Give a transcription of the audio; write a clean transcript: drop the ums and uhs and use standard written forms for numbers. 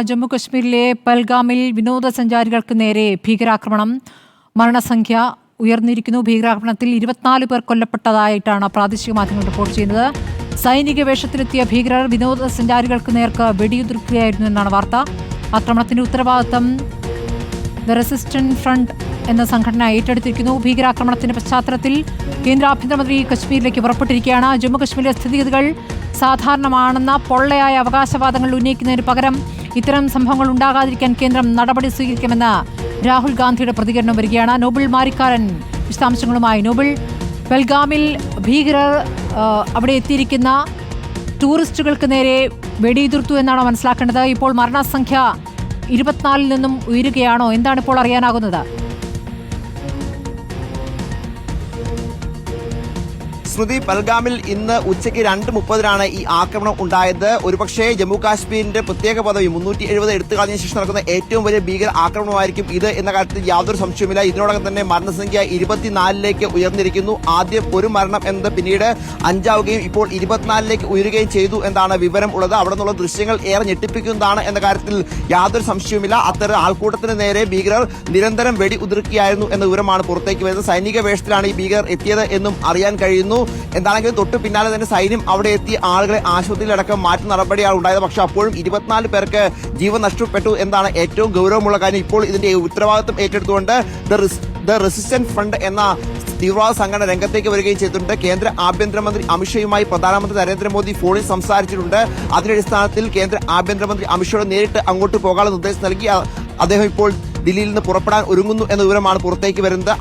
ജമ്മു കശ്മീരിലെ പൽഗാമിൽ വിനോദസഞ്ചാരികൾക്ക് നേരെ ഭീകരാക്രമണം. മരണസംഖ്യ ഉയർന്നിരിക്കുന്നു. ഭീകരാക്രമണത്തിൽ 24 പേർ കൊല്ലപ്പെട്ടതായിട്ടാണ് പ്രാദേശിക മാധ്യമങ്ങൾ റിപ്പോർട്ട് ചെയ്യുന്നത്. സൈനിക വേഷത്തിലെത്തിയ ഭീകരർ വിനോദസഞ്ചാരികൾക്ക് നേർക്ക് വെടിയുതിർക്കുകയായിരുന്നു എന്നാണ് വാർത്ത. ആക്രമണത്തിന്റെ ഉത്തരവാദിത്തം ദ റെസിസ്റ്റന്റ് ഫ്രണ്ട് എന്ന സംഘടന ഏറ്റെടുത്തിരിക്കുന്നു. ഭീകരാക്രമണത്തിന്റെ പശ്ചാത്തലത്തിൽ കേന്ദ്ര ആഭ്യന്തരമന്ത്രി കശ്മീരിലേക്ക് പുറപ്പെട്ടിരിക്കുകയാണ്. ജമ്മു കശ്മീരിലെ സ്ഥിതിഗതികൾ സാധാരണമാണെന്ന പൊള്ളയായ അവകാശവാദങ്ങൾ ഉന്നയിക്കുന്നതിന് പകരം ഇത്തരം സംഭവങ്ങൾ ഉണ്ടാകാതിരിക്കാൻ കേന്ദ്രം നടപടി സ്വീകരിക്കുമെന്ന് രാഹുൽ ഗാന്ധിയുടെ പ്രതികരണം വരികയാണ്. നോബിൾ മാരിക്കാരൻ വിശദാംശങ്ങളുമായി. നോബിൾ, പെൽഗാമിൽ ഭീകരർ അവിടെ എത്തിയിരിക്കുന്ന ടൂറിസ്റ്റുകൾക്ക് നേരെ വെടിയുതിർത്തു എന്നാണ് മനസ്സിലാക്കേണ്ടത്. ഇപ്പോൾ മരണസംഖ്യ 24 നിന്നും ഉയരുകയാണോ? എന്താണ് ഇപ്പോൾ അറിയാനാകുന്നത്? സ്മൃതി, പൽഗാമിൽ ഇന്ന് ഉച്ചയ്ക്ക് 2:30 ഈ ആക്രമണം ഉണ്ടായത്. ഒരുപക്ഷേ ജമ്മു കാശ്മീരിന്റെ പ്രത്യേക പദവി 370 എടുത്തു കളഞ്ഞ ശേഷം നടക്കുന്ന ഏറ്റവും വലിയ ഭീകര ആക്രമണമായിരിക്കും ഇത് എന്ന കാര്യത്തിൽ യാതൊരു സംശയവുമില്ല. ഇതിനോടകം തന്നെ മരണസംഖ്യ 24ലേക്ക് ഉയർന്നിരിക്കുന്നു. ആദ്യം ഒരു മരണം എന്നത് പിന്നീട് 5 ആവുകയും ഇപ്പോൾ 24ലേക്ക് ഉയരുകയും ചെയ്തു എന്നാണ് വിവരം ഉള്ളത്. അവിടെ നിന്നുള്ള ദൃശ്യങ്ങൾ ഏറെ ഞെട്ടിപ്പിക്കുന്നതാണ് എന്ന കാര്യത്തിൽ യാതൊരു സംശയവുമില്ല. അത്തരം ആൾക്കൂട്ടത്തിന് നേരെ ഭീകരർ നിരന്തരം വെടി ഉതിർക്കുകയായിരുന്നു എന്ന വിവരമാണ് പുറത്തേക്ക് വരുന്നത്. സൈനിക വേഷത്തിലാണ് ഈ ഭീകരർ എത്തിയത് എന്നും അറിയാൻ കഴിയുന്നു. എന്താണെങ്കിലും തൊട്ടു പിന്നാലെ തന്നെ സൈന്യം അവിടെ എത്തി ആളുകളെ ആശുപത്രിയിലടക്കം മാറ്റുന്ന നടപടിയാണ് ഉണ്ടായത്. പക്ഷെ അപ്പോഴും 24 പേർക്ക് ജീവൻ നഷ്ടപ്പെട്ടു എന്നാണ് ഏറ്റവും ഗൗരവമുള്ള കാര്യം. ഇപ്പോൾ ഇതിന്റെ ഉത്തരവാദിത്വം ഏറ്റെടുത്തുകൊണ്ട് ദ റെസിസ്റ്റന്റ് ഫ്രണ്ട് എന്ന തീവ്രവാദ സംഘടന രംഗത്തേക്ക് വരികയും ചെയ്തിട്ടുണ്ട്. കേന്ദ്ര ആഭ്യന്തരമന്ത്രി അമിത്ഷായുമായി പ്രധാനമന്ത്രി നരേന്ദ്രമോദി ഫോണിൽ സംസാരിച്ചിട്ടുണ്ട്. അതിന്റെ അടിസ്ഥാനത്തിൽ കേന്ദ്ര ആഭ്യന്തരമന്ത്രി അമിത്ഷായോട് നേരിട്ട് അങ്ങോട്ട് പോകാനുള്ള നിർദ്ദേശം നൽകി. അദ്ദേഹം ഇപ്പോൾ ദില്ലിയിൽ നിന്ന് പുറപ്പെടാൻ ഒരുങ്ങുന്നു എന്ന വിവരമാണ് പുറത്തേക്ക് വരുന്നത്.